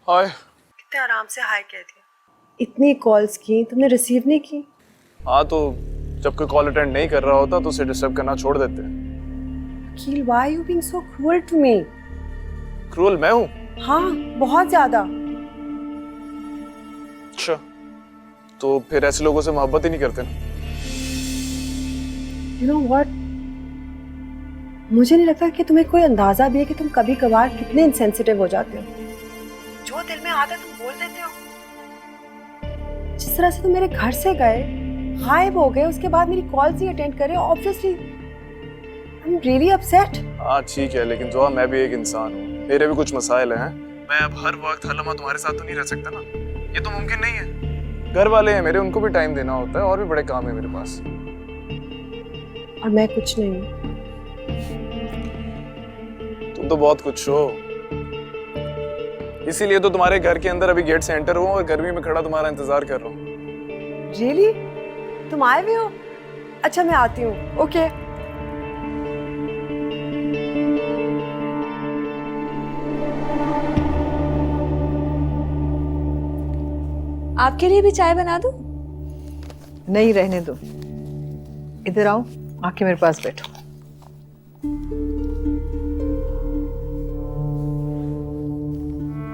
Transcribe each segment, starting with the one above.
हाय। कितने आराम से हाय कह दिया। इतनी कॉल्स की तुमने रिसीव नहीं की। हाँ तो जब कोई कॉल अटेंड नहीं कर रहा होता तो उसे डिस्टर्ब करना छोड़ देते हैं। अखिल, why are you being so cruel to me? Cruel मैं हूँ? हाँ, बहुत ज्यादा। अच्छा, तो फिर ऐसे लोगों से मोहब्बत ही नहीं करते ना? You know what? मुझे नहीं लगता कि तुम्हें कोई अंदाजा भी है कि तुम कभी कभार कितने इंसेंसिटिव हो जाते हो। जो दिल में आता है तुम बोल देते हो। जिस तरह से तुम मेरे घर से गए, गायब हो गए, उसके बाद मेरी कॉल्स ही अटेंड करे, obviously I am really upset. हाँ ठीक है, लेकिन जो मैं भी एक इंसान हूँ, मेरे भी कुछ मसाइल हैं। मैं अब हर वक्त हर लम्हा तुम्हारे साथ तो नहीं रह सकता ना, ये तो मुमकिन नहीं है। घर वाले हैं मेरे, उनको भी टाइम देना होता है और भी बड़े काम है मेरे पास। और मैं कुछ नहीं हूँ। तुम तो बहुत कुछ हो, इसीलिए तो तुम्हारे घर के अंदर अभी गेट से एंटर हुआ और गर्मी में खड़ा तुम्हारा इंतजार कर रहा हूँ। रियली? तुम आए भी हो? अच्छा मैं आती हूँ। ओके। आपके लिए भी चाय बना दूं? नहीं, रहने दो। इधर आओ, आके मेरे पास बैठो।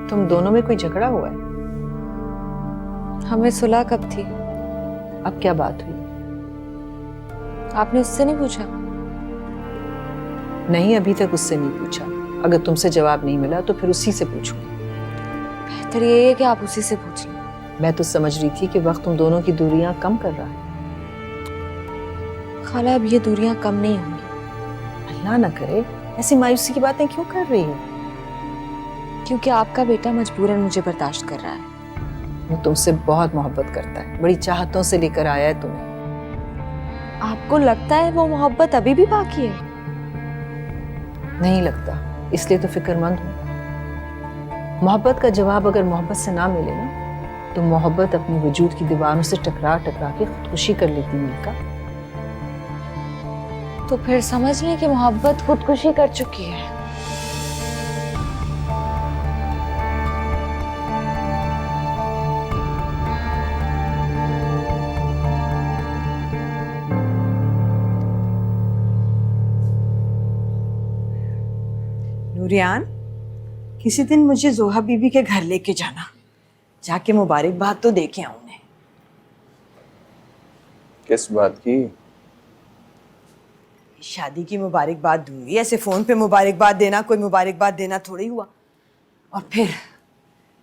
तुम दोनों में कोई झगड़ा हुआ है? हमें सुलह कब थी? अब क्या बात हुई? आपने उससे नहीं पूछा? नहीं, अभी तक उससे नहीं पूछा। अगर तुमसे जवाब नहीं मिला तो फिर उसी से पूछूंगी। बेहतर ये है कि आप उसी से पूछ लें। मैं तो समझ रही थी कि वक्त तुम दोनों की दूरियां कम कर रहा है। खाला, अब ये दूरियां कम नहीं होंगी। अल्लाह ना करे, ऐसी मायूसी की बातें क्यों कर रही हो? क्योंकि आपका बेटा मजबूरन मुझे बर्दाश्त कर रहा है। वो तुमसे बहुत मोहब्बत करता है, बड़ी चाहतों से लेकर आया है तुम्हें। आपको लगता है वो मोहब्बत अभी भी बाकी है? नहीं लगता, इसलिए तो फिक्रमंद हूँ। मोहब्बत का जवाब अगर मोहब्बत से ना मिले ना, तो मोहब्बत अपनी वजूद की दीवारों से टकरा टकरा के खुदकुशी कर लेती है। का तो फिर समझ लें कि मोहब्बत खुदकुशी कर चुकी है। नूरियान, किसी दिन मुझे जोहा बीबी के घर लेके जाना, जाके मुबारकबाद तो दे के आऊं उन्हें। किस बात की? शादी की मुबारकबाद दूंगी। ऐसे फोन पे मुबारकबाद देना कोई मुबारकबाद देना थोड़ी हुआ। और फिर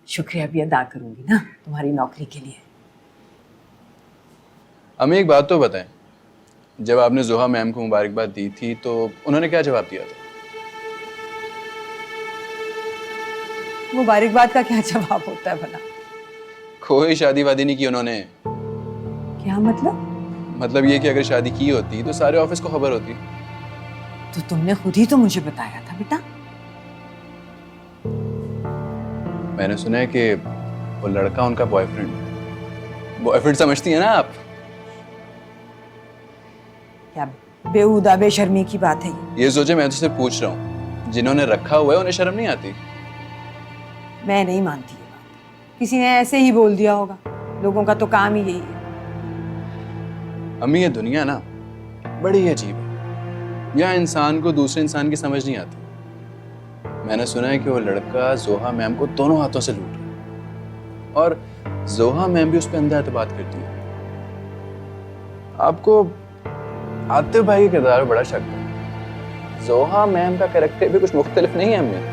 शुक्रिया भी अदा करूंगी ना तुम्हारी नौकरी के लिए। हमें एक बात तो बताएं, जब आपने जोहा मैम को मुबारकबाद दी थी तो उन्होंने क्या जवाब दिया था? मुबारकबाद का क्या जवाब होता है भला? कोई शादी वादी नहीं की उन्होंने। क्या मतलब? मतलब ये कि अगर शादी की होती तो सारे ऑफिस को खबर होती। तो तुमने खुद ही तो मुझे बताया था बेटा। मैंने सुना है कि वो लड़का उनका बॉयफ्रेंड समझती है ना आप? क्या बेहुदा बेशर्मी की बात है ये सोचे मैं तुझसे पूछ रहा हूँ, जिन्होंने रखा हुआ है उन्हें शर्म नहीं आती? मैं नहीं मानती ये बात। किसी ने ऐसे ही बोल दिया होगा, लोगों का तो काम ही यही है। अम्मी ये दुनिया ना बड़ी अजीब है, यहाँ इंसान को दूसरे इंसान की समझ नहीं आती। मैंने सुना है कि वो लड़का जोहा मैम को दोनों हाथों से लूट रहा है और जोहा मैम भी उस पर अंधा एतबार करती है। आपको आतिफ भाई के किरदार पर बड़ा शक है। जोहा मैम का कैरेक्टर भी कुछ मुख्तलिफ नहीं है अम्मी।